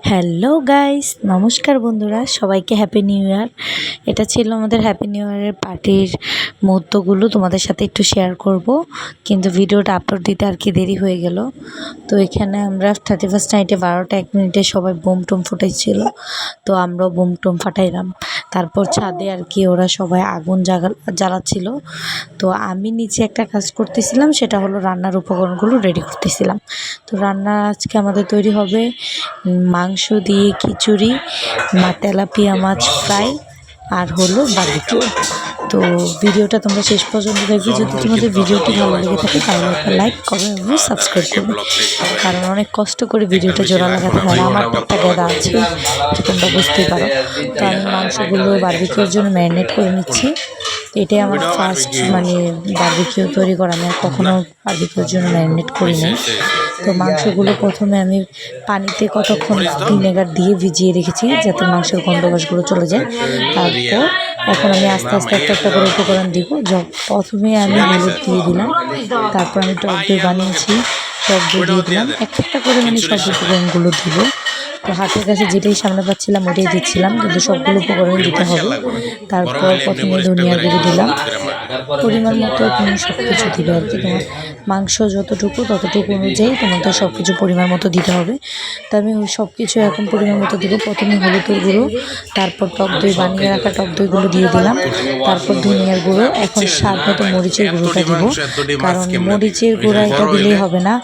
Hello guys, নমস্কার বন্ধুরা, সবাইকে হ্যাপি নিউ ইয়ার। এটা ছিল আমাদের হ্যাপি নিউ ইয়ারের পার্টির মুহূর্তগুলো তোমাদের সাথে একটু শেয়ার করব, কিন্তু ভিডিওটা আপলোড দিতে আর কি দেরি হয়ে গেল। তো এখানে আমরা 31st নাইটে 12টা 1 মিনিটে সবাই বোম টোম ফুটাইছিল, তো আমরাও বোম টোম ফাটাইলাম। তারপর ছাদে আর কি ওরা সবাই আগুন জ্বালাচ্ছিল। তো আমি নিচে একটা কাজ করতেছিলাম, সেটা হলো রান্নার উপকরণগুলো রেডি করতেছিলাম। তো রান্না আজকে আমাদের তৈরি হবে মাংস দিয়ে খিচুড়ি, তেলাপিয়া মাছ ফ্রাই, আর হলো বারবিকিউ। তো ভিডিওটা তোমরা শেষ পর্যন্ত দেখবে। যদি তোমাদের ভিডিওটি ভালো লেগে থাকে তাহলে একটা লাইক করো এবং সাবস্ক্রাইব করবে, কারণ অনেক কষ্ট করে ভিডিওটা জোড়া লাগাতে হয়। আমার তো একটা গাদা আছে, তোমরা বুঝতেই পারো। তো আমি মাংসগুলো বারবিকিউর জন্য ম্যারিনেট করে নিচ্ছি। এটাই আমার ফার্স্ট বারবিকিউ তৈরি করা। আমি আর কখনো বারবিকিউর জন্য ম্যারিনেট করি নাই। তো মাংসগুলো প্রথমে আমি পানিতে কতক্ষণ ভিনেগার দিয়ে ভিজিয়ে রেখেছি, যাতে মাংসের গন্ধবাসগুলো চলে যায়। তারপর এখন আমি আস্তে আস্তে একটা একটা করে উপকরণ দিব। প্রথমে আমি হলুদ দিয়ে দিলাম, তারপর আমি টক দই বানিয়েছি, টক দই দিয়ে দিলাম। একটা করে সব উপকরণগুলো দিব। তো হাতের কাছে যেটাই সামনে পাচ্ছিলাম ওটাই দিচ্ছিলাম, কিন্তু সবগুলো উপকরণ দিতে হবে। তারপর প্রথমে ধনিয়ার গুঁড়ো দিলাম, পরিমাণ মতো তুমি সব কিছু দিবে আর কি। তোমার মাংস যতটুকু ততটুকু অনুযায়ী তোমাদের সব কিছু পরিমাণ মতো দিতে হবে। তো আমি সব কিছু এখন পরিমাণ মতো দিব। প্রথমে হলুদের গুঁড়ো, তারপর টক দই বানিয়ে রাখা টক দইগুলো দিয়ে দিলাম, তারপর ধনিয়ার গুঁড়ো। এখন স্বাদ মতো মরিচের গুঁড়োটা দিব, কারণ মরিচের গুঁড়ো এটা দিলেই হবে না,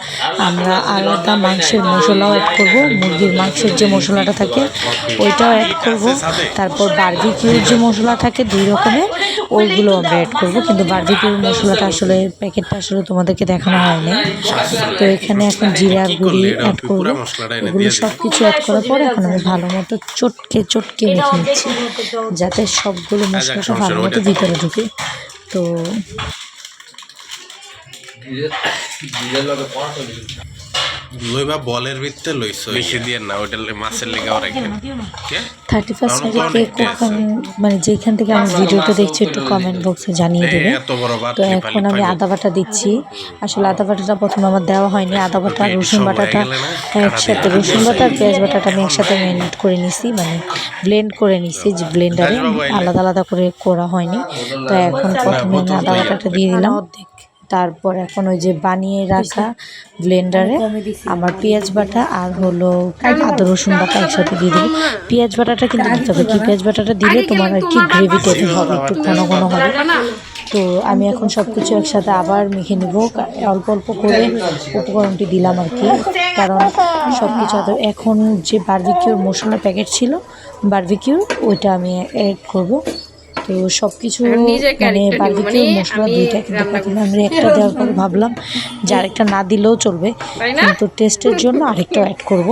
আমরা আলাদা মাংসের মশলাও অ্যাড করব। মুরগির মাংসের যে মশলাটা থাকে ওইটাও অ্যাড করব। তারপর বারবিকিউর যে মশলা থাকে 2 রকমের, ওইগুলো আমরা অ্যাড করব। কিন্তু বারবিকিউর মশলাটা আসলে প্যাকেটটা আসলে তোমাদেরকে দেখানো হয়নি। তো এখানে এখন জিরার গুঁড়ি অ্যাড করব। এগুলো সব কিছু অ্যাড করার পরে এখন আমি ভালো মতো চটকে মেখে নিচ্ছি, যাতে সবগুলো মশলাটা ভালো মতো ভিতরে ঢুকে। তো লইবা বলের ভিতরে লইছো বেশি দিয়ে না, ওইটা মাছের লেগাও রাখেন। 31st নাইটে কখন যেখান থেকে আমি ভিডিওটা দেখছি একটু কমেন্ট বক্সে জানিয়ে দেবে। তো এখন আমি আদা বাটা দিচ্ছি। আসলে আদা বাটাটা প্রথমে আমার দেওয়া হয়নি। আদা বাটা আর রসুন বাটাটা একসাথে, রসুন বাটা আর পেঁয়াজ বাটাটা আমি একসাথে ম্যারিনেট করে নিছি, ব্লেন্ড করে নিছি, যে ব্লেন্ডারে আলাদা আলাদা করে করা হয়নি। তো এখন প্রথমে আমি আদা বাটাটা দিয়ে দিলাম। তারপর এখন ওই যে বানিয়ে রাখা ব্লেন্ডারে আমার পেঁয়াজ বাটা আর হলো আদা রসুন বাটা একসাথে দিয়ে দেবো। পেঁয়াজ বাটাটা কিন্তু দিতে হবে, কি পেঁয়াজ বাটাটা দিলে তোমার আর কি গ্রেভি টাইপের হবে, একটু ঘন ঘন হবে। তো আমি এখন সব কিছু একসাথে আবার মেখে নেব, অল্প অল্প করে উপকরণটি দিলাম আর কি, কারণ সব কিছু। এখন যে বারবিকিউর মশলা প্যাকেট ছিল বারবিকিউর, ওইটা আমি অ্যাড করব। তো সব কিছু বারবিকিউর মশলা 2টা, কিন্তু প্রথমে আমি একটা দেওয়ার পরে ভাবলাম যে আরেকটা না দিলেও চলবে, কিন্তু টেস্টের জন্য আরেকটা অ্যাড করব।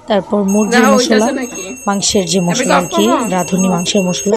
তারপর মুরগির মশলা, মাংসের যে মশলা আর কি, রাঁধুনি মাংসের মশলা,